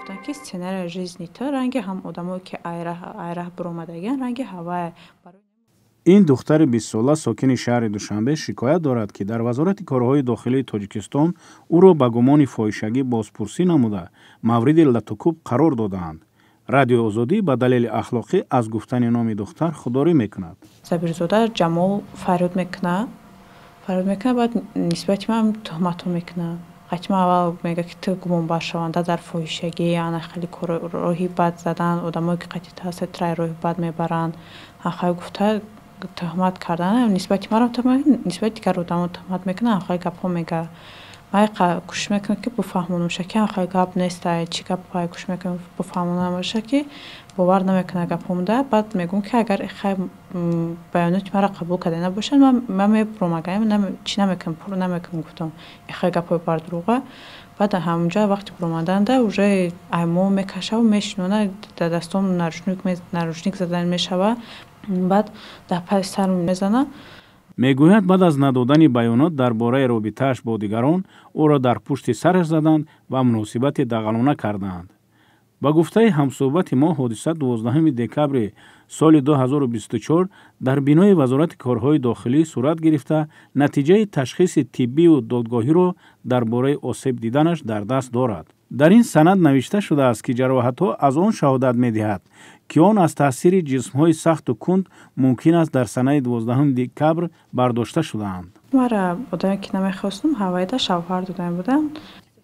گفتن که سیناریا жизни то ранги ҳам одамое ки айраҳ биромадаган ранги ҳавае. این دختر 20 ساله ساکن شهر دوشنبه شکایت دارد که در وزارت کارهای داخلی تاجیکستان او را به گمان فاحشگی بازپرسی نموده مورد لطکوب قرار دادند. رادیو آزادی به دلیل اخلاقی از گفتن نام دختر خودداری میکند. забирзода ҷамол фарёд мекунад баъд нисбати ман тӯҳматҳо мекунад. ҳатма аввал мега ки ту гумонбаршаванда дар фоҳишагӣ ана хеле роҳи бад задан одамое ки қатъи таъсиртра роҳи бад мебаранд ҳахай гуфта тӯҳмат кардан нисбати маро нисбати дигар одамо тӯҳмат мекунад ҳахай гапҳо мега май кӯшиш мекунам ки бифаҳмонамша ки ҳахай гап неста чӣ гапҳое кӯшиш мекунам бифаҳмонамша ки бовар намекунад гапҳомда баъд мегӯям ки агар хай баёноти маро қабул карда набошад ман мебуромагаем чӣ намекунам пур намекунам гуфтам хай гапҳои бардурӯға баъд ҳамонҷа вақти буромаданда уже аймо мекашава мешинона дастом нарушник задан мешава баъд дар пай сар мезана. мегӯяд баъд аз надодани баёнот дар бораи робитааш бо дигарон ӯро дар пушти сараш заданд ва муносибати дағалона карданд. ба гуфтаи ҳамсӯҳбати мо ҳодиса 12 декабри соли 2024 дар бинои вазорати корҳои дохилӣ сурат гирифта натиҷаи ташхиси тиббию додгоҳиро дар бораи осеб диданаш дар даст дорад. дар ин санад навишта шудааст ки ҷароҳатҳо аз он шаҳодат медиҳад ки он аз таъсири ҷисмҳои сахту кунд мумкин аст дар санаи 12 декабр бардошта шудаанд. мара одаме ки намехостум ҳавайда шавҳар додаем будам.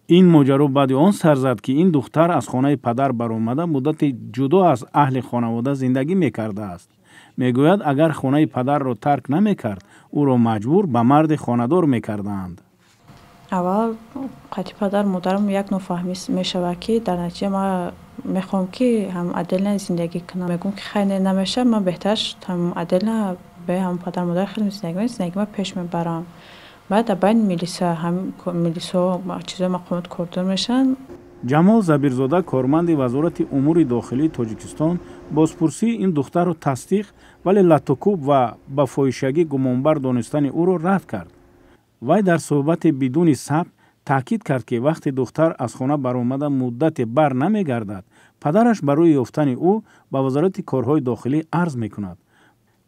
این ماجرا بعد آن سر زد که این دختر از خانه پدر برآمده مدت جدا از اهل خانواده زندگی میکرده است. میگوید اگر خانه پدر را ترک نمیکرد او را مجبور به مرد خانه‌دار میکردند. اول قطعی پدر مادرم یک نفهمی میشود که در نتیجه ما میخوام که هم عدل زندگی کنم. میگم که خیلی نمیشه من بهترش هم عدل به هم پدر مادر خیلی زندگی ما پیش میبرم. بعد بین میلیسا چیزا مقامات کردن میشن. جمال زبیرزاده کارمند وزارت امور داخلی تاجیکستان بازپرسی این دختر را تصدیق ولی لطکوب و با فاحشگی گمانبر دانستن او را رد کرد. وی در صحبت بدون ثبت تاکید کرد که وقتی دختر از خانه برآمده مدت بر نمیگردد پدرش برای یافتن او به وزارت کارهای داخلی عرض میکند.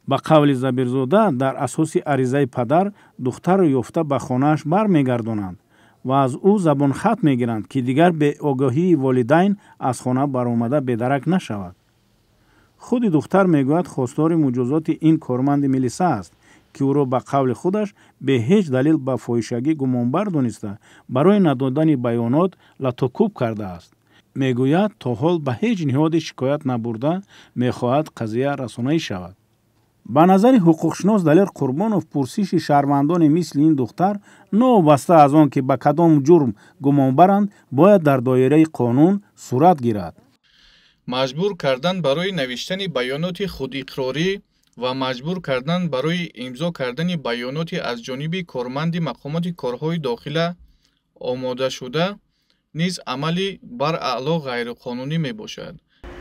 با قول زبیرزاده در اساس عریضه پدر دختر را یافته به خانه‌اش برمیگردانند و از او زبان خط میگیرند که دیگر به آگاهی والدین از خانه برآمده بدرک نشود. خود دختر میگوید خواستار مجازات این کارمند میلیسا است که او را به قول خودش به هیچ دلیل به فاحشگی گمانبر دانسته برای ندادن بیانات لطکوب کرده است. میگوید تا حال به هیچ نهاد شکایت نبرده میخواهد قضیه رسانه‌ای شود. به نظر حقوقشناس دلیر قربانوف پرسش شهروندان مثل این دختر نوبسته از آن که به کدام جرم گمانبرند باید در دایره قانون صورت گیرد. مجبور کردن برای نوشتن بیانات خود اقراری و مجبور کردن برای امضا کردن بیانات از جانب کارمند مقامات کارهای داخلی آماده شده نیز عملی بر اعلی غیرقانونی می باشد.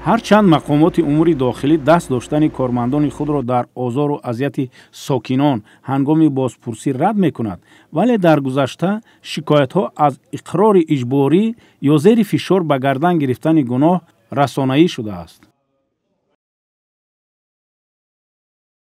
هرچند مقامات امور داخلی دست داشتن کارمندان خود را در آزار و اذیت ساکنان هنگام بازپرسی رد میکند ولی در گذشته شکایت ها از اقرار اجباری یا زیر فشار به گردن گرفتن گناه رسانه‌ای شده است.